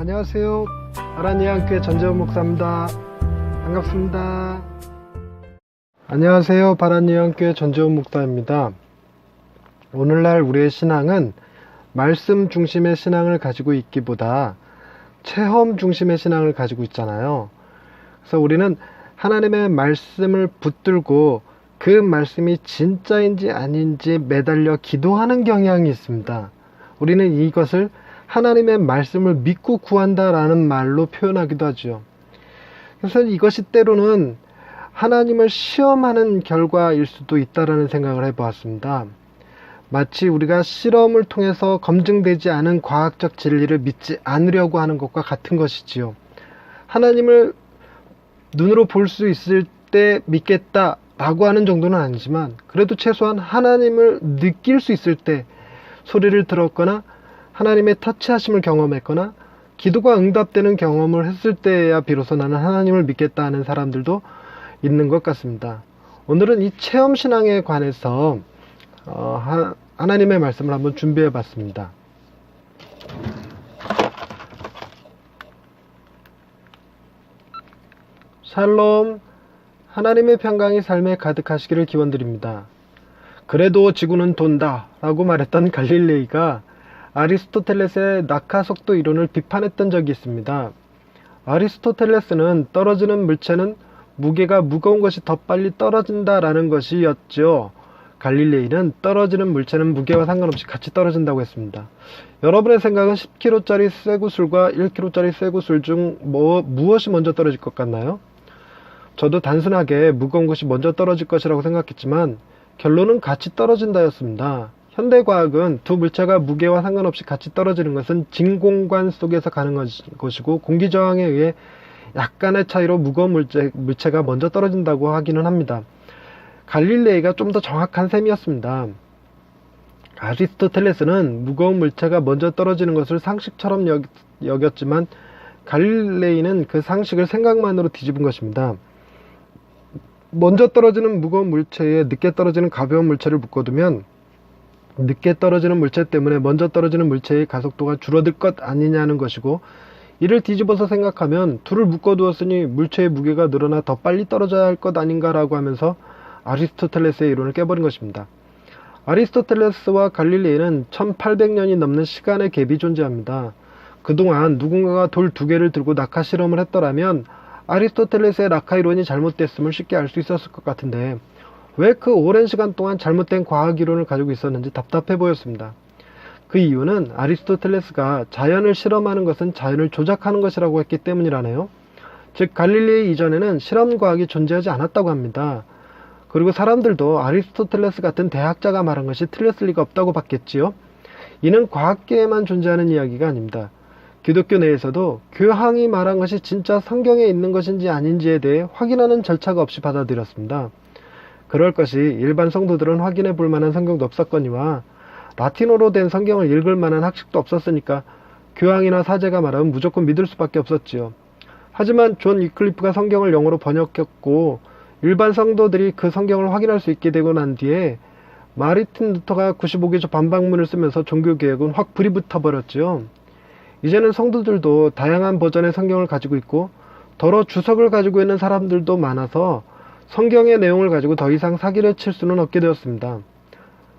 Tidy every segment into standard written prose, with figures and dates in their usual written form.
안녕하세요. 바란이안교회 전재원 목사입니다. 반갑습니다. 안녕하세요. 바란이안교회 전재원 목사입니다. 오늘날 우리의 신앙은 말씀 중심의 신앙을 가지고 있기보다 체험 중심의 신앙을 가지고 있잖아요. 그래서 우리는 하나님의 말씀을 붙들고 그 말씀이 진짜인지 아닌지 매달려 기도하는 경향이 있습니다. 우리는 이것을 하나님의 말씀을 믿고 구한다라는 말로 표현하기도 하죠. 그래서 이것이 때로는 하나님을 시험하는 결과일 수도 있다라는 생각을 해보았습니다. 마치 우리가 실험을 통해서 검증되지 않은 과학적 진리를 믿지 않으려고 하는 것과 같은 것이지요. 하나님을 눈으로 볼 수 있을 때 믿겠다라고 하는 정도는 아니지만 그래도 최소한 하나님을 느낄 수 있을 때 소리를 들었거나 하나님의 터치하심을 경험했거나 기도가 응답되는 경험을 했을 때야 비로소 나는 하나님을 믿겠다 하는 사람들도 있는 것 같습니다. 오늘은 이 체험신앙에 관해서 하나님의 말씀을 한번 준비해 봤습니다. 샬롬, 하나님의 평강이 삶에 가득하시기를 기원드립니다. 그래도 지구는 돈다 라고 말했던 갈릴레이가 아리스토텔레스의 낙하속도 이론을 비판했던 적이 있습니다. 아리스토텔레스는 떨어지는 물체는 무게가 무거운 것이 더 빨리 떨어진다라는 것이었죠. 갈릴레이는 떨어지는 물체는 무게와 상관없이 같이 떨어진다고 했습니다. 여러분의 생각은 10kg짜리 쇠구슬과 1kg짜리 쇠구슬 중 무엇이 먼저 떨어질 것 같나요? 저도 단순하게 무거운 것이 먼저 떨어질 것이라고 생각했지만 결론은 같이 떨어진다였습니다. 현대과학은 두 물체가 무게와 상관없이 같이 떨어지는 것은 진공관 속에서 가능한 것이고 공기저항에 의해 약간의 차이로 무거운 물체가 먼저 떨어진다고 하기는 합니다. 갈릴레이가 좀 더 정확한 셈이었습니다. 아리스토텔레스는 무거운 물체가 먼저 떨어지는 것을 상식처럼 여겼지만 갈릴레이는 그 상식을 생각만으로 뒤집은 것입니다. 먼저 떨어지는 무거운 물체에 늦게 떨어지는 가벼운 물체를 묶어두면 늦게 떨어지는 물체 때문에 먼저 떨어지는 물체의 가속도가 줄어들 것 아니냐는 것이고, 이를 뒤집어서 생각하면 둘을 묶어두었으니 물체의 무게가 늘어나 더 빨리 떨어져야 할 것 아닌가라고 하면서 아리스토텔레스의 이론을 깨버린 것입니다. 아리스토텔레스와 갈릴레이는 1800년이 넘는 시간의 갭이 존재합니다. 그동안 누군가가 돌 2개를 들고 낙하 실험을 했더라면 아리스토텔레스의 낙하 이론이 잘못됐음을 쉽게 알 수 있었을 것 같은데 왜 그 오랜 시간 동안 잘못된 과학 이론을 가지고 있었는지 답답해 보였습니다. 그 이유는 아리스토텔레스가 자연을 실험하는 것은 자연을 조작하는 것이라고 했기 때문이라네요. 즉 갈릴레이 이전에는 실험과학이 존재하지 않았다고 합니다. 그리고 사람들도 아리스토텔레스 같은 대학자가 말한 것이 틀렸을 리가 없다고 봤겠지요. 이는 과학계에만 존재하는 이야기가 아닙니다. 기독교 내에서도 교황이 말한 것이 진짜 성경에 있는 것인지 아닌지에 대해 확인하는 절차가 없이 받아들였습니다. 그럴 것이 일반 성도들은 확인해 볼 만한 성경도 없었거니와 라틴어로 된 성경을 읽을 만한 학식도 없었으니까 교황이나 사제가 말하면 무조건 믿을 수밖에 없었지요. 하지만 존 위클리프가 성경을 영어로 번역했고 일반 성도들이 그 성경을 확인할 수 있게 되고 난 뒤에 마르틴 루터가 95개조 반박문을 쓰면서 종교개혁은 확 불이 붙어버렸지요. 이제는 성도들도 다양한 버전의 성경을 가지고 있고 더러 주석을 가지고 있는 사람들도 많아서 성경의 내용을 가지고 더 이상 사기를 칠 수는 없게 되었습니다.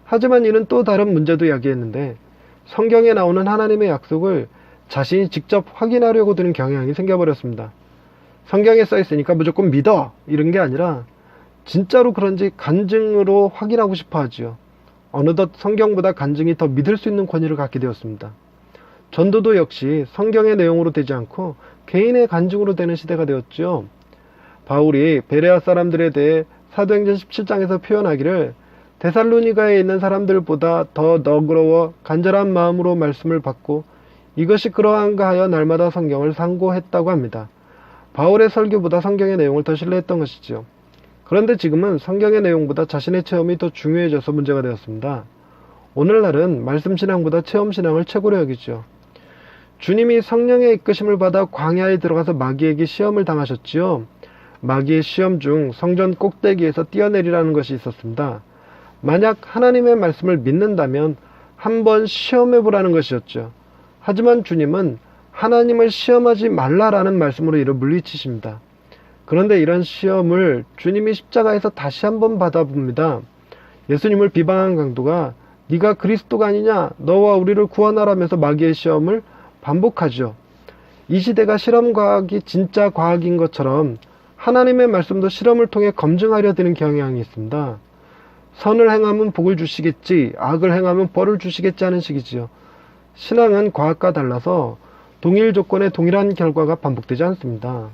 하지만 이는 또 다른 문제도 야기했는데 성경에 나오는 하나님의 약속을 자신이 직접 확인하려고 드는 경향이 생겨버렸습니다. 성경에 써있으니까 무조건 믿어! 이런 게 아니라 진짜로 그런지 간증으로 확인하고 싶어 하지요. 어느덧 성경보다 간증이 더 믿을 수 있는 권위를 갖게 되었습니다. 전도도 역시 성경의 내용으로 되지 않고 개인의 간증으로 되는 시대가 되었죠. 바울이 베레아 사람들에 대해 사도행전 17장에서 표현하기를 데살로니가에 있는 사람들보다 더 너그러워 간절한 마음으로 말씀을 받고 이것이 그러한가 하여 날마다 성경을 상고했다고 합니다. 바울의 설교보다 성경의 내용을 더 신뢰했던 것이죠. 그런데 지금은 성경의 내용보다 자신의 체험이 더 중요해져서 문제가 되었습니다. 오늘날은 말씀신앙보다 체험신앙을 최고로 여기죠. 주님이 성령의 이끄심을 받아 광야에 들어가서 마귀에게 시험을 당하셨지요. 마귀의 시험 중 성전 꼭대기에서 뛰어내리라는 것이 있었습니다. 만약 하나님의 말씀을 믿는다면 한번 시험해보라는 것이었죠. 하지만 주님은 하나님을 시험하지 말라라는 말씀으로 이를 물리치십니다. 그런데 이런 시험을 주님이 십자가에서 다시 한번 받아봅니다. 예수님을 비방한 강도가 네가 그리스도가 아니냐, 너와 우리를 구원하라면서 마귀의 시험을 반복하죠. 이 시대가 실험 과학이 진짜 과학인 것처럼 하나님의 말씀도 실험을 통해 검증하려 드는 경향이 있습니다. 선을 행하면 복을 주시겠지, 악을 행하면 벌을 주시겠지 하는 식이지요. 신앙은 과학과 달라서 동일 조건에 동일한 결과가 반복되지 않습니다.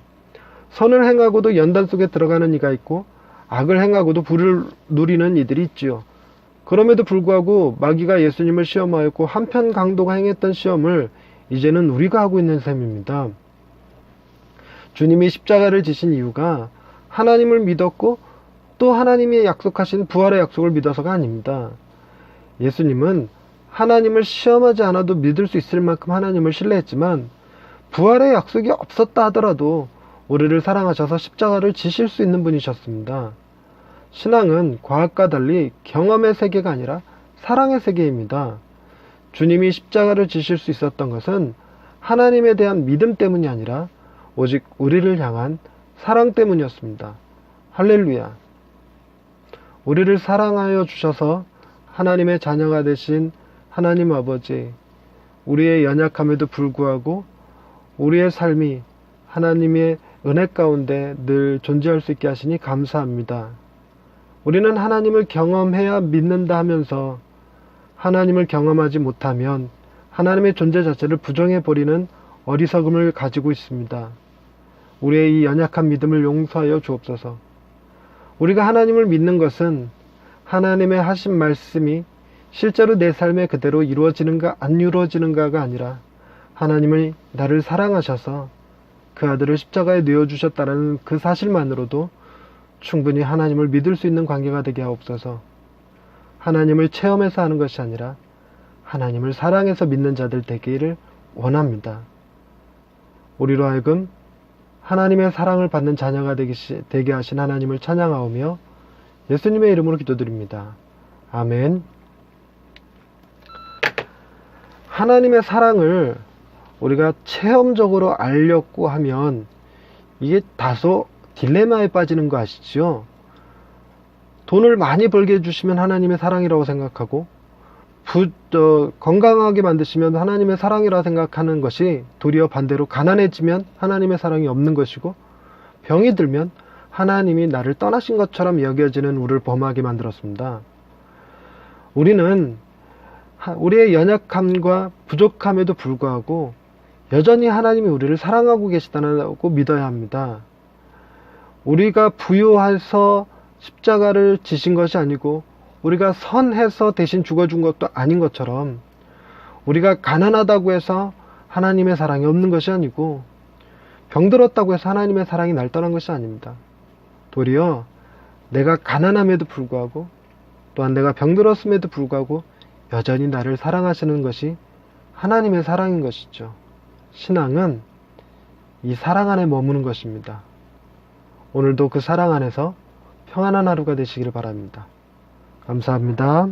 선을 행하고도 연단 속에 들어가는 이가 있고 악을 행하고도 불을 누리는 이들이 있지요. 그럼에도 불구하고 마귀가 예수님을 시험하였고 한편 강도가 행했던 시험을 이제는 우리가 하고 있는 셈입니다. 주님이 십자가를 지신 이유가 하나님을 믿었고 또 하나님이 약속하신 부활의 약속을 믿어서가 아닙니다. 예수님은 하나님을 시험하지 않아도 믿을 수 있을 만큼 하나님을 신뢰했지만 부활의 약속이 없었다 하더라도 우리를 사랑하셔서 십자가를 지실 수 있는 분이셨습니다. 신앙은 과학과 달리 경험의 세계가 아니라 사랑의 세계입니다. 주님이 십자가를 지실 수 있었던 것은 하나님에 대한 믿음 때문이 아니라 오직 우리를 향한 사랑 때문이었습니다. 할렐루야. 우리를 사랑하여 주셔서 하나님의 자녀가 되신 하나님 아버지, 우리의 연약함에도 불구하고 우리의 삶이 하나님의 은혜 가운데 늘 존재할 수 있게 하시니 감사합니다. 우리는 하나님을 경험해야 믿는다 하면서 하나님을 경험하지 못하면 하나님의 존재 자체를 부정해버리는 어리석음을 가지고 있습니다. 우리의 이 연약한 믿음을 용서하여 주옵소서. 우리가 하나님을 믿는 것은 하나님의 하신 말씀이 실제로 내 삶에 그대로 이루어지는가 안 이루어지는가가 아니라 하나님이 나를 사랑하셔서 그 아들을 십자가에 내어주셨다는 그 사실만으로도 충분히 하나님을 믿을 수 있는 관계가 되게 하옵소서. 하나님을 체험해서 하는 것이 아니라 하나님을 사랑해서 믿는 자들 되기를 원합니다. 우리로 하여금 하나님의 사랑을 받는 자녀가 되게 하신 하나님을 찬양하오며 예수님의 이름으로 기도드립니다. 아멘. 하나님의 사랑을 우리가 체험적으로 알려고 하면 이게 다소 딜레마에 빠지는 거 아시죠? 돈을 많이 벌게 해주시면 하나님의 사랑이라고 생각하고 건강하게 만드시면 하나님의 사랑이라고 생각하는 것이 도리어 반대로 가난해지면 하나님의 사랑이 없는 것이고 병이 들면 하나님이 나를 떠나신 것처럼 여겨지는 우리를 범하게 만들었습니다. 우리는 우리의 연약함과 부족함에도 불구하고 여전히 하나님이 우리를 사랑하고 계시다고 믿어야 합니다. 우리가 부유해서 십자가를 지신 것이 아니고 우리가 선해서 대신 죽어준 것도 아닌 것처럼 우리가 가난하다고 해서 하나님의 사랑이 없는 것이 아니고 병들었다고 해서 하나님의 사랑이 날 떠난 것이 아닙니다. 도리어 내가 가난함에도 불구하고 또한 내가 병들었음에도 불구하고 여전히 나를 사랑하시는 것이 하나님의 사랑인 것이죠. 신앙은 이 사랑 안에 머무는 것입니다. 오늘도 그 사랑 안에서 평안한 하루가 되시기를 바랍니다. 감사합니다.